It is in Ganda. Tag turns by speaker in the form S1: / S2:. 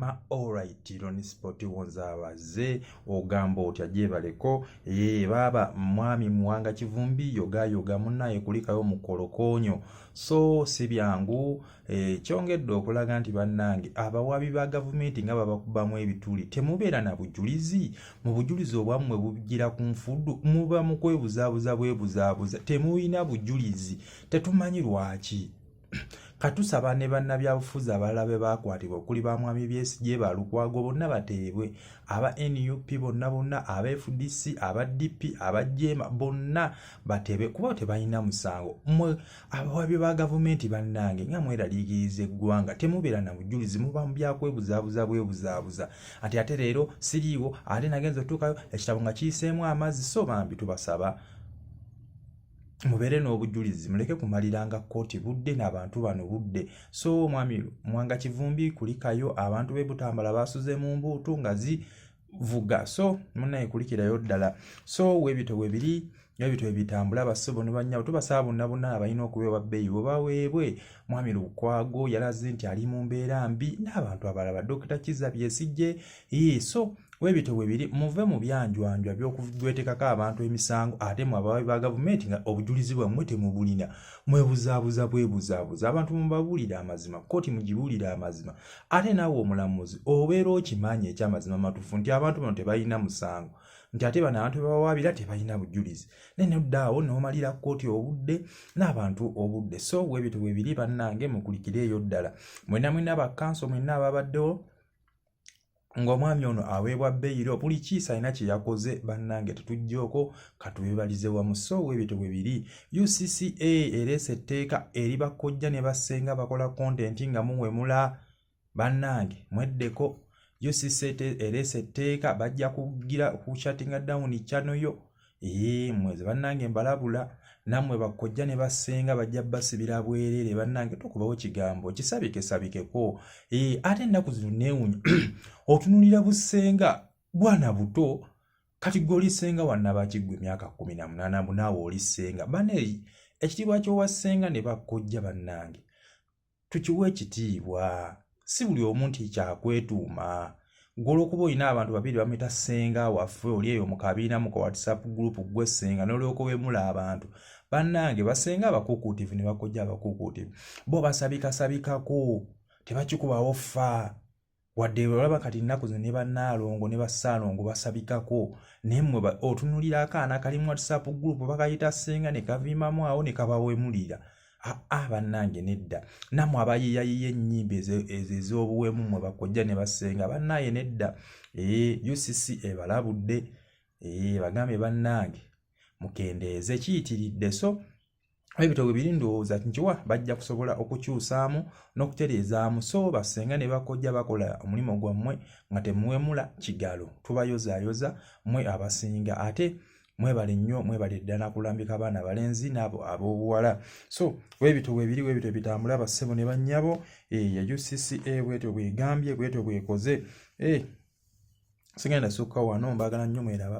S1: Mama alright Ronnie Sport wonzabaze ogamba otya jebaleko baba mwami muwanga kivumbi yoga munaye kulikayo mukolokonyo so sibyangu kyongedde okulaga nti bannange abawabi ba gavumenti nga babakubamu ebituli temubeera na bujulizi mu bujulizi obwammwe bugira ku nfuddu muba mu kwebuzaabuza bwebuzaabuza temuyina bujulizi tetumanyi lwaki katusaba ne bannabyabufuzi abalala be bakwatibwa okuli ba mwami Besigye ba Lukwago bonna bateebwe aba NUP bonna aba FDC aba DP aba Jema bonna bateebwe kuba tebalina musango mmwe abawabi ba gavumenti bannange nga mweraliikiriza eggwanga temubeera na bujulizi muba mu byakwebuzaabuza bwebuzaabuza ate leero siriiwo ate nagenza otuukayo ekitabo nga kiyiseemu amazzi so bambi tubasaba mubere n'obujulizi muleke kumaliranga kooti budde n'abantu bano budde so mwami mwanga kivumbi kulikayo abantu be Butambala basuze mu mbuutu nga zivuga so munaye kulikirayo ddala so webito webiri ebito ebitambula basebo ne banyabo tubasaba bonna abalina okubeewa bbeeyi baweebwe mwami Lukwago yalaze nti ali mu mbeera mbi n'abantu abalala Dr. Kizza Besigye so webito webiri muve mu byanjwanjwa by'okugwetekako abantu emisango ate mu abawabi ba gavumenti nga obujulizi bwammwe temubulina mwebuzaabuza bwebuzaabuza abantu mubabuulira amazima kooti mugibuulira amazima ate naawe omulamuzi obeera okimanyi ekyamazima matuufu nti abantu bano tebalina musango nti ate bano abantu bebawaabira tebalina bujulizi nenedaawo n'omalira kooti obudde n'abantu obudde so webito webiri bannange mukulikireeyo ddala mwenna bakanso mwenna ababaddewo ng'omwami ono aweebwa bbeeyiro buli kiisa alina kye yakoze bannange tetujjooko katubibalize wamu so webito webiri UCCA ereese etteeka eri bakojja ne basenga bakola kontenti nga muwemula bannange mweddeko UCCA ereese etteeka bajja kugira kushatinga down channel yo mwezi bannange mbalabula namwe bakojja ne basenga bajja basibira bwerere bannange tokubawo kigambo kisabikeko ate ennaku zino neewunya otunulira busenga bwana buto kati golisenga wanna bakigwe emyaka 18 naawe olisenga bane ekitiibwa ky'owasenga ne bakojja bannange tukiwe ekitiibwa si buli omuntu kyakwetuuma golwokuba olina abantu babiri bameta senga waffe oli eyo mu kabiina mu WhatsApp group gwe senga n'olyoka wemula abantu bannange basenga abakukuutivu ne bakojja abakukuutivu bo basabikako tebakikubawo ffa wadde olaba kati nnaku zino ne bannaalongo ne bassaalongo basabikako naye mmwe otunulira akaana kali mu WhatsApp group bakayita senga ne kaviimamu awo ne kabawemulira bannange nedda namwe abayiyayiya ennyimba ez'obuwemu mmwe bakojja ne basenga bannaye nedda UCC ebalabudde bagambe bannange mukendeeze kiyitiridde so ebito bibiri ndowooza nkiwa bajja kusobola okukyusaamu n'okutereezaamu so basenga ne bakojja bakola omulimu gwammwe nga temuwemula kigalo tubayozaayoza mmwe abasinga ate mwebale nnyo mwebale ddala kulambika abaana balenzi n'abo ab'obuwala so webito webiri bitambula bassebo ne bannyabo ya UCCA bwetyo bwegambye bwetyo bwekoze sigenda sukka wano mbagala nnyo mweraba